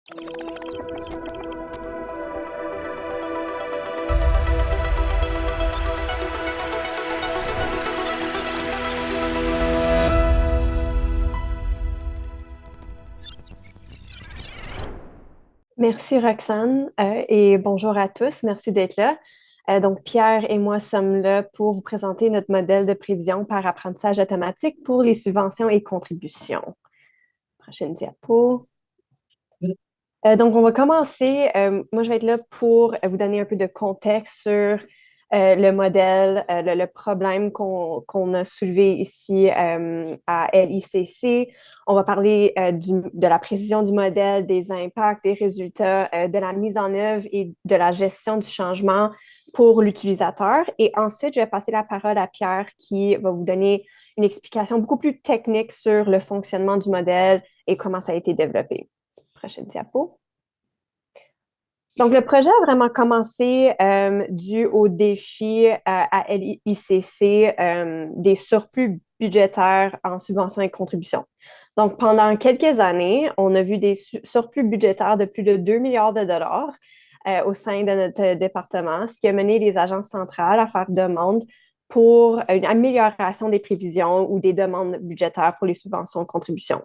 Merci Roxane et bonjour à tous. Merci d'être là. Donc Pierre et moi sommes là pour vous présenter notre modèle de prévision par apprentissage automatique pour les subventions et contributions. Prochaine diapo. Donc on va commencer. Moi je vais être là pour vous donner un peu de contexte sur le modèle, le problème qu'on a soulevé ici à LICC. On va parler de la précision du modèle, des impacts, des résultats, de la mise en œuvre et de la gestion du changement pour l'utilisateur. Et ensuite, je vais passer la parole à Pierre qui va vous donner une explication beaucoup plus technique sur le fonctionnement du modèle et comment ça a été développé. Prochaine diapo. Donc, le projet a vraiment commencé dû au défi à LICC des surplus budgétaires en subventions et contributions. Donc, pendant quelques années, on a vu des surplus budgétaires de plus de 2 milliards de dollars au sein de notre département, ce qui a mené les agences centrales à faire demande pour une amélioration des prévisions ou des demandes budgétaires pour les subventions et contributions.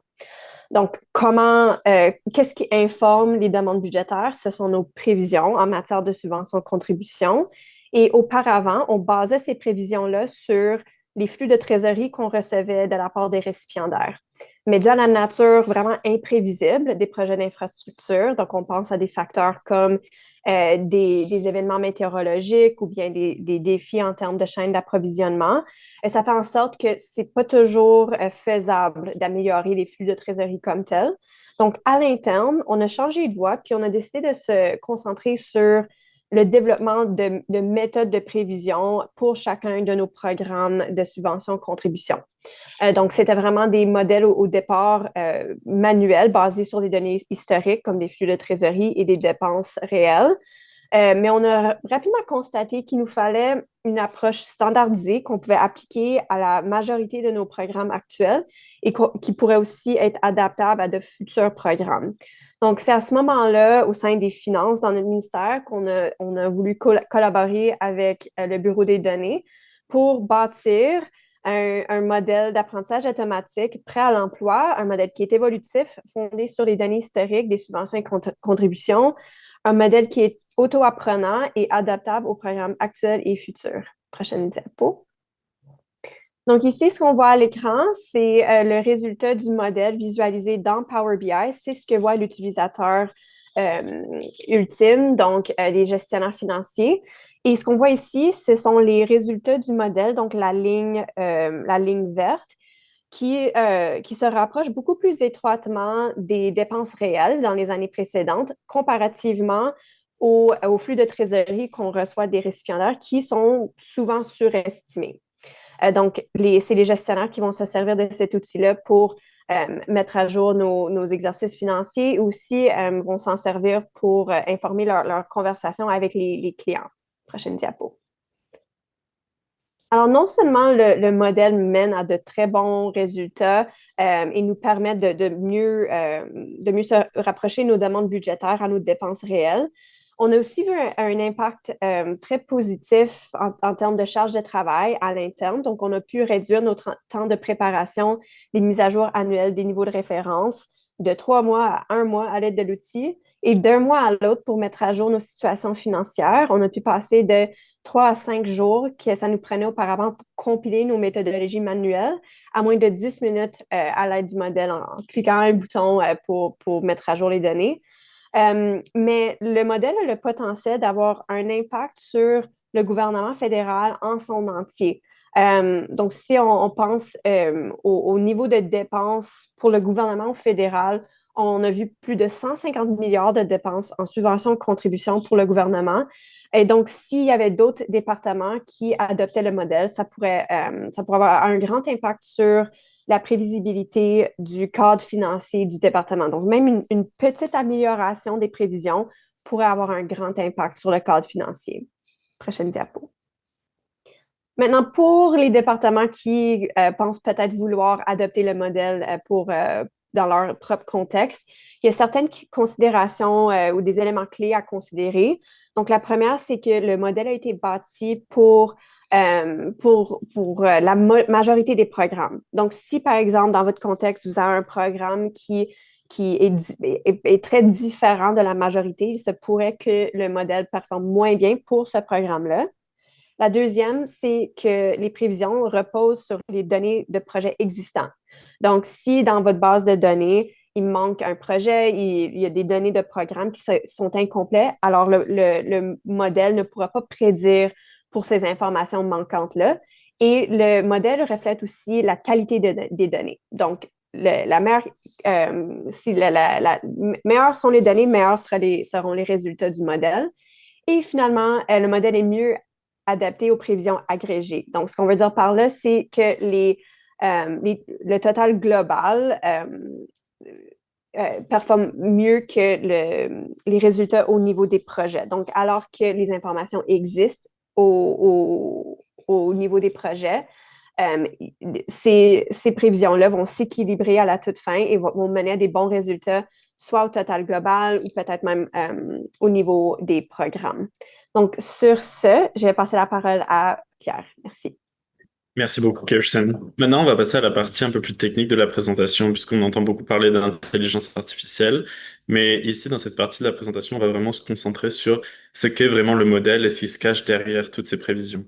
Donc, qu'est-ce qui informe les demandes budgétaires? Ce sont nos prévisions en matière de subventions-contributions. Et auparavant, on basait ces prévisions-là sur les flux de trésorerie qu'on recevait de la part des récipiendaires. Mais dû à la nature vraiment imprévisible des projets d'infrastructure, donc on pense à des facteurs comme des événements météorologiques ou bien des défis en termes de chaîne d'approvisionnement, ça fait en sorte que c'est pas toujours faisable d'améliorer les flux de trésorerie comme tel. Donc, à l'interne, on a changé de voie, puis on a décidé de se concentrer sur le développement de méthodes de prévision pour chacun de nos programmes de subvention-contribution. Donc, c'était vraiment des modèles au départ manuels basés sur des données historiques comme des flux de trésorerie et des dépenses réelles. Mais on a rapidement constaté qu'il nous fallait une approche standardisée qu'on pouvait appliquer à la majorité de nos programmes actuels et qui pourrait aussi être adaptable à de futurs programmes. Donc, c'est à ce moment-là, au sein des finances dans notre ministère, on a voulu collaborer avec le Bureau des données pour bâtir un modèle d'apprentissage automatique prêt à l'emploi, un modèle qui est évolutif, fondé sur les données historiques des subventions et contributions, un modèle qui est auto-apprenant et adaptable aux programmes actuels et futurs. Prochaine diapo. Donc ici, ce qu'on voit à l'écran, c'est le résultat du modèle visualisé dans Power BI. C'est ce que voit l'utilisateur ultime, donc les gestionnaires financiers. Et ce qu'on voit ici, ce sont les résultats du modèle, donc la ligne verte, qui se rapproche beaucoup plus étroitement des dépenses réelles dans les années précédentes, comparativement au flux de trésorerie qu'on reçoit des récipiendaires qui sont souvent surestimés. Donc, c'est les gestionnaires qui vont se servir de cet outil-là pour mettre à jour nos exercices financiers et aussi vont s'en servir pour informer leur conversation avec les clients. Prochaine diapo. Alors, non seulement le modèle mène à de très bons résultats et nous permet de mieux se rapprocher de nos demandes budgétaires à nos dépenses réelles, on a aussi vu un impact très positif en termes de charge de travail à l'interne. Donc, on a pu réduire notre temps de préparation des mises à jour annuelles des niveaux de référence de 3 mois à 1 mois à l'aide de l'outil et d'un mois à l'autre pour mettre à jour nos situations financières. On a pu passer de 3 à 5 jours que ça nous prenait auparavant pour compiler nos méthodologies manuelles à moins de 10 minutes à l'aide du modèle en cliquant un bouton pour mettre à jour les données. Mais le modèle a le potentiel d'avoir un impact sur le gouvernement fédéral en son entier. Donc, si on pense au niveau de dépenses pour le gouvernement fédéral, on a vu plus de 150 milliards de dépenses en subventions et contributions pour le gouvernement. Et donc, s'il y avait d'autres départements qui adoptaient le modèle, ça pourrait avoir un grand impact sur la prévisibilité du cadre financier du département. Donc, même une petite amélioration des prévisions pourrait avoir un grand impact sur le cadre financier. Prochaine diapo. Maintenant, pour les départements qui pensent peut-être vouloir adopter le modèle dans leur propre contexte, Il y a certaines considérations ou des éléments clés à considérer. Donc, la première, c'est que le modèle a été bâti pour la majorité des programmes. Donc, si par exemple, dans votre contexte, vous avez un programme qui est très différent de la majorité, il se pourrait que le modèle performe moins bien pour ce programme-là. La deuxième, c'est que les prévisions reposent sur les données de projets existants. Donc, si dans votre base de données, il manque un projet, il y a des données de programme qui sont incomplets, alors le modèle ne pourra pas prédire pour ces informations manquantes-là. Et le modèle reflète aussi la qualité des données. Donc, la meilleure, si meilleures sont les données, meilleurs seront les résultats du modèle. Et finalement, le modèle est mieux adapté aux prévisions agrégées. Donc, ce qu'on veut dire par là, c'est que le total global performe mieux que les résultats au niveau des projets. Donc, alors que les informations existent au niveau des projets, ces prévisions-là vont s'équilibrer à la toute fin et vont mener à des bons résultats, soit au total global ou peut-être même au niveau des programmes. Donc, sur ce, je vais passer la parole à Pierre. Merci. Merci beaucoup, Kirsten. Maintenant, on va passer à la partie un peu plus technique de la présentation, puisqu'on entend beaucoup parler d'intelligence artificielle. Mais ici, dans cette partie de la présentation, on va vraiment se concentrer sur ce qu'est vraiment le modèle et ce qui se cache derrière toutes ces prévisions.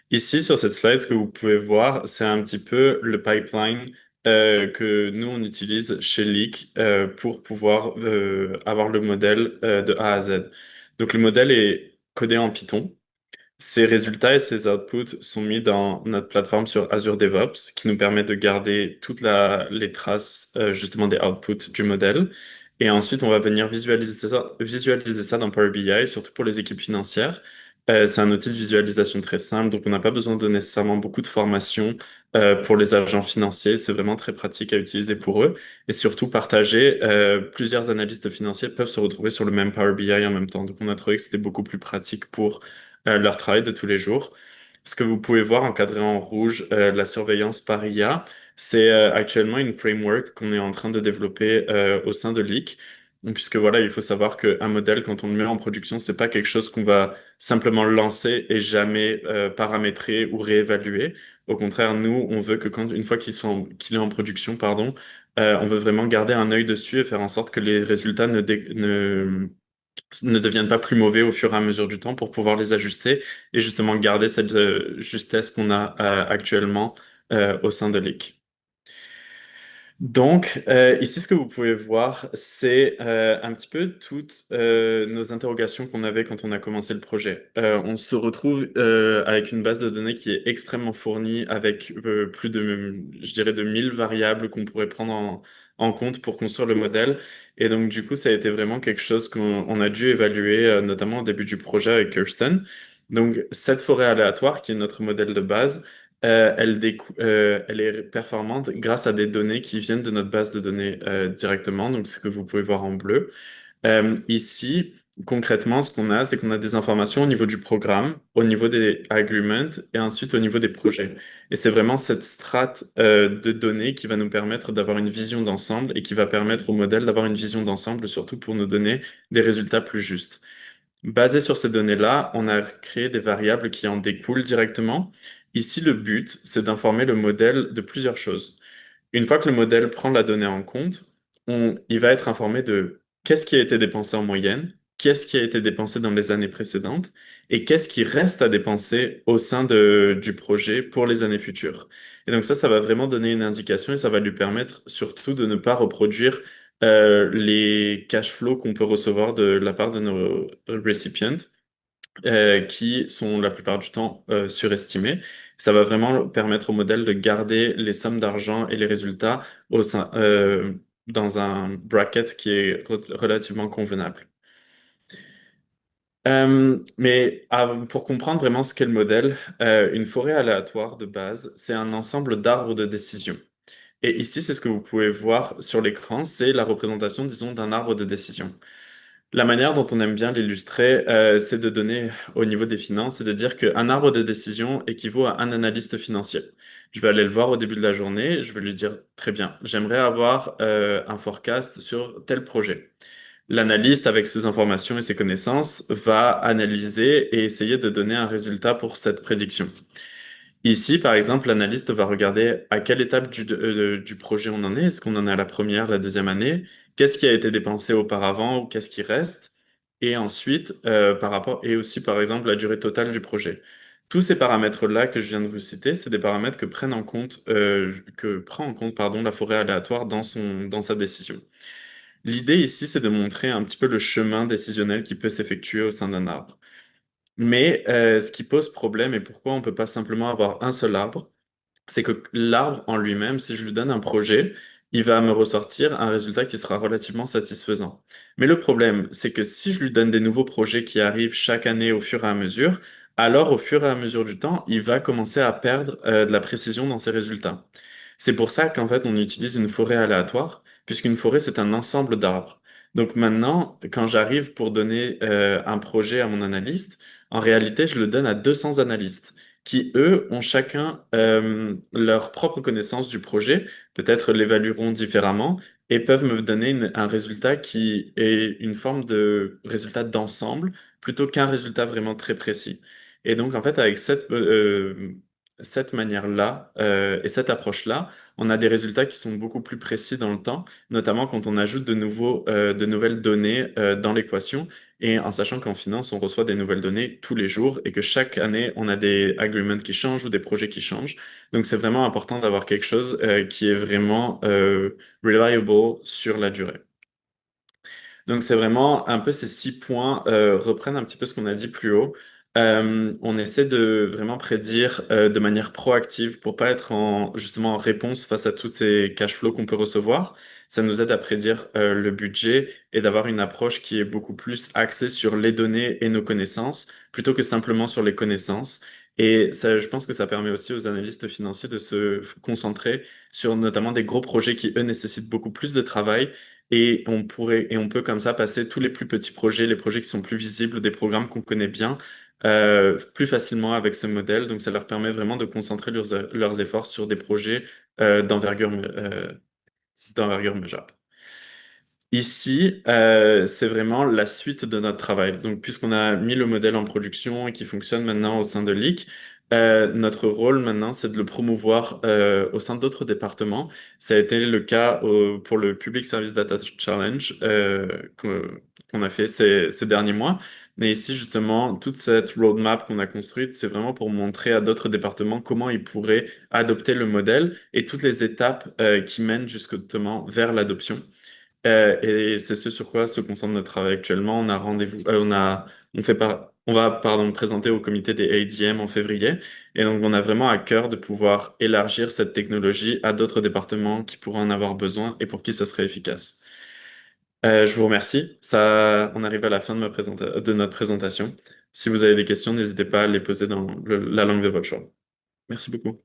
Ici, sur cette slide, ce que vous pouvez voir, c'est un petit peu le pipeline que nous, on utilise chez Leak pour pouvoir avoir le modèle de A à Z. Donc, le modèle est codé en Python. Ces résultats et ces outputs sont mis dans notre plateforme sur Azure DevOps, qui nous permet de garder les traces justement des outputs du modèle. Et ensuite, on va venir visualiser ça dans Power BI, surtout pour les équipes financières. C'est un outil de visualisation très simple, donc on n'a pas besoin de nécessairement beaucoup de formation pour les agents financiers. C'est vraiment très pratique à utiliser pour eux. Et surtout, partager, plusieurs analystes financiers peuvent se retrouver sur le même Power BI en même temps. Donc on a trouvé que c'était beaucoup plus pratique pour leur travail de tous les jours. Ce que vous pouvez voir encadré en rouge, la surveillance par IA, c'est actuellement une framework qu'on est en train de développer au sein de Leak. Puisque voilà, il faut savoir qu'un modèle, quand on le met en production, c'est pas quelque chose qu'on va simplement lancer et jamais paramétrer ou réévaluer. Au contraire, nous, on veut que une fois qu'il est en production, pardon, on veut vraiment garder un œil dessus et faire en sorte que les résultats ne deviennent pas plus mauvais au fur et à mesure du temps pour pouvoir les ajuster et justement garder cette justesse qu'on a actuellement au sein de Leak. Donc, ici, ce que vous pouvez voir, c'est un petit peu toutes nos interrogations qu'on avait quand on a commencé le projet. On se retrouve avec une base de données qui est extrêmement fournie, avec plus de, je dirais, de 1000 variables qu'on pourrait prendre en compte pour construire le modèle. Et donc, du coup, ça a été vraiment quelque chose qu'on a dû évaluer, notamment au début du projet avec Kirsten. Donc, cette forêt aléatoire, qui est notre modèle de base, elle est performante grâce à des données qui viennent de notre base de données directement, donc ce que vous pouvez voir en bleu. Ici, concrètement, ce qu'on a, c'est qu'on a des informations au niveau du programme, au niveau des agreements et ensuite au niveau des projets. Et c'est vraiment cette strate de données qui va nous permettre d'avoir une vision d'ensemble et qui va permettre au modèle d'avoir une vision d'ensemble, surtout pour nous donner des résultats plus justes. Basé sur ces données-là, on a créé des variables qui en découlent directement. Ici, le but, c'est d'informer le modèle de plusieurs choses. Une fois que le modèle prend la donnée en compte, il va être informé de qu'est-ce qui a été dépensé en moyenne, qu'est-ce qui a été dépensé dans les années précédentes et qu'est-ce qui reste à dépenser au sein du projet pour les années futures. Et donc ça va vraiment donner une indication et ça va lui permettre surtout de ne pas reproduire les cash flows qu'on peut recevoir de la part de nos recipients qui sont la plupart du temps surestimés. Ça va vraiment permettre au modèle de garder les sommes d'argent et les résultats dans un bracket qui est relativement convenable. Pour comprendre vraiment ce qu'est le modèle, une forêt aléatoire de base, c'est un ensemble d'arbres de décision. Et ici, c'est ce que vous pouvez voir sur l'écran, c'est la représentation, disons, d'un arbre de décision. La manière dont on aime bien l'illustrer, c'est de donner au niveau des finances, c'est de dire qu'un arbre de décision équivaut à un analyste financier. Je vais aller le voir au début de la journée, je vais lui dire, très bien, j'aimerais avoir un forecast sur tel projet. L'analyste, avec ses informations et ses connaissances, va analyser et essayer de donner un résultat pour cette prédiction. Ici, par exemple, l'analyste va regarder à quelle étape du projet on en est. Est-ce qu'on en est à la première, la deuxième année? Qu'est-ce qui a été dépensé auparavant ou qu'est-ce qui reste? Et ensuite, par rapport, et aussi, par exemple, la durée totale du projet. Tous ces paramètres-là que je viens de vous citer, c'est des paramètres que prend en compte, pardon, la forêt aléatoire dans sa décision. L'idée ici, c'est de montrer un petit peu le chemin décisionnel qui peut s'effectuer au sein d'un arbre. Mais ce qui pose problème et pourquoi on ne peut pas simplement avoir un seul arbre, c'est que l'arbre en lui-même, si je lui donne un projet, il va me ressortir un résultat qui sera relativement satisfaisant. Mais le problème, c'est que si je lui donne des nouveaux projets qui arrivent chaque année au fur et à mesure, alors au fur et à mesure du temps, il va commencer à perdre de la précision dans ses résultats. C'est pour ça qu'en fait, on utilise une forêt aléatoire, puisqu'une forêt, c'est un ensemble d'arbres. Donc maintenant, quand j'arrive pour donner un projet à mon analyste, en réalité, je le donne à 200 analystes qui, eux, ont chacun leur propre connaissance du projet, peut-être l'évalueront différemment, et peuvent me donner un résultat qui est une forme de résultat d'ensemble, plutôt qu'un résultat vraiment très précis. Et donc, en fait, avec cette manière-là et cette approche-là, on a des résultats qui sont beaucoup plus précis dans le temps, notamment quand on ajoute de nouvelles données dans l'équation, et en sachant qu'en finance, on reçoit des nouvelles données tous les jours et que chaque année, on a des agreements qui changent ou des projets qui changent. Donc, c'est vraiment important d'avoir quelque chose qui est vraiment reliable sur la durée. Donc, c'est vraiment un peu ces 6 points reprennent un petit peu ce qu'on a dit plus haut. On essaie de vraiment prédire de manière proactive pour pas être justement en réponse face à tous ces cash flows qu'on peut recevoir. Ça nous aide à prédire le budget et d'avoir une approche qui est beaucoup plus axée sur les données et nos connaissances plutôt que simplement sur les connaissances. Et ça, je pense que ça permet aussi aux analystes financiers de se concentrer sur notamment des gros projets qui, eux, nécessitent beaucoup plus de travail et on peut comme ça passer tous les plus petits projets, les projets qui sont plus visibles, des programmes qu'on connaît bien, plus facilement avec ce modèle. Donc, ça leur permet vraiment de concentrer leurs efforts sur des projets d'envergure majeure. Ici, c'est vraiment la suite de notre travail. Donc, puisqu'on a mis le modèle en production et qui fonctionne maintenant au sein de Leak, notre rôle maintenant, c'est de le promouvoir au sein d'autres départements. Ça a été le cas pour le Public Service Data Challenge qu'on a fait ces derniers mois. Mais ici, justement, toute cette roadmap qu'on a construite, c'est vraiment pour montrer à d'autres départements comment ils pourraient adopter le modèle et toutes les étapes qui mènent justement vers l'adoption. Et c'est ce sur quoi se concentre notre travail actuellement. On a rendez-vous, on va, pardon, présenter au comité des ADM en février. Et donc, on a vraiment à cœur de pouvoir élargir cette technologie à d'autres départements qui pourraient en avoir besoin et pour qui ça serait efficace. Je vous remercie. On arrive à la fin de notre présentation. Si vous avez des questions, n'hésitez pas à les poser dans la langue de votre choix. Merci beaucoup.